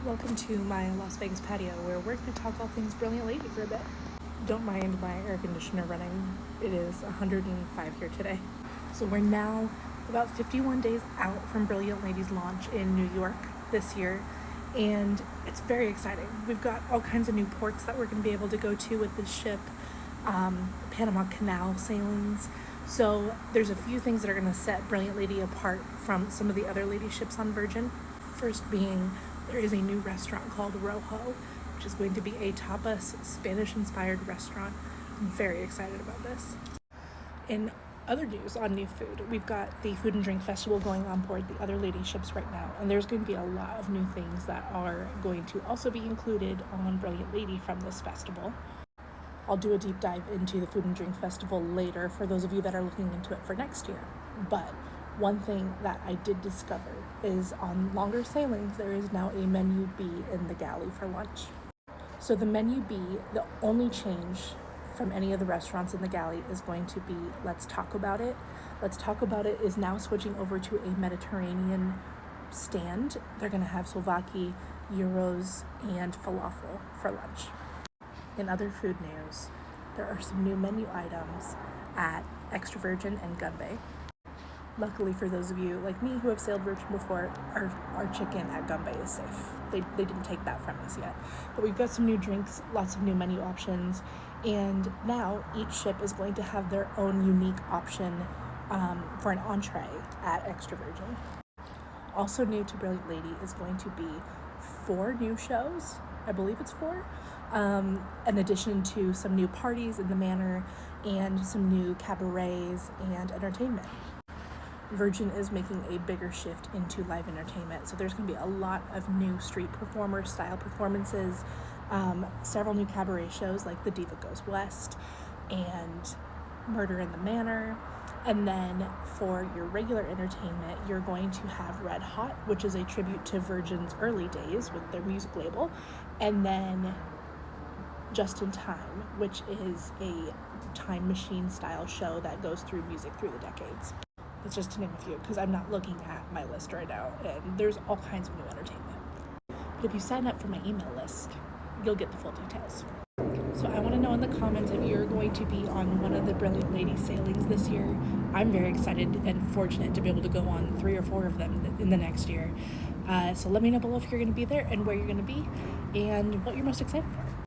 Welcome to my Las Vegas patio where we're going to talk all things Brilliant Lady for a bit. Don't mind my air conditioner running. It is 105 here today. So we're now about 51 days out from Brilliant Lady's launch in New York this year, and it's very exciting. We've got all kinds of new ports that we're going to be able to go to with this ship, Panama Canal sailings. So there's a few things that are going to set Brilliant Lady apart from some of the other lady ships on Virgin. First being, there is a new restaurant called Rojo, which is going to be a tapas, Spanish-inspired restaurant. I'm very excited about this. In other news on new food, we've got the Food and Drink Festival going on board the other lady ships right now, and there's going to be a lot of new things that are going to also be included on Brilliant Lady from this festival. I'll do a deep dive into the Food and Drink Festival later for those of you that are looking into it for next year. But one thing that I did discover is on longer sailings, there is now a menu B in the galley for lunch. So the menu B, the only change from any of the restaurants in the galley is going to be Let's Talk About It. Let's Talk About It is now switching over to a Mediterranean stand. They're going to have souvlaki, gyros, and falafel for lunch. In other food news, there are some new menu items at Extra Virgin and Gun Bay. Luckily for those of you like me who have sailed Virgin before, our chicken at Gun Bay is safe. They didn't take that from us yet. But we've got some new drinks, lots of new menu options, and now each ship is going to have their own unique option for an entree at Extra Virgin. Also new to Brilliant Lady is going to be 4 new shows. I believe it's 4. In addition to some new parties in the manor and some new cabarets and entertainment. Virgin is making a bigger shift into live entertainment, so there's going to be a lot of new street performer style performances, several new cabaret shows like The Diva Goes West and Murder in the Manor. And then for your regular entertainment, you're going to have Red Hot, which is a tribute to Virgin's early days with their music label, and then Just in Time, which is a time machine style show that goes through music through the decades. That's just to name a few, because I'm not looking at my list right now, and there's all kinds of new entertainment. But if you sign up for my email list, you'll get the full details. So I want to know in the comments if you're going to be on one of the Brilliant Lady sailings this year. I'm very excited and fortunate to be able to go on 3 or 4 of them in the next year. So let me know below if you're going to be there and where you're going to be and what you're most excited for.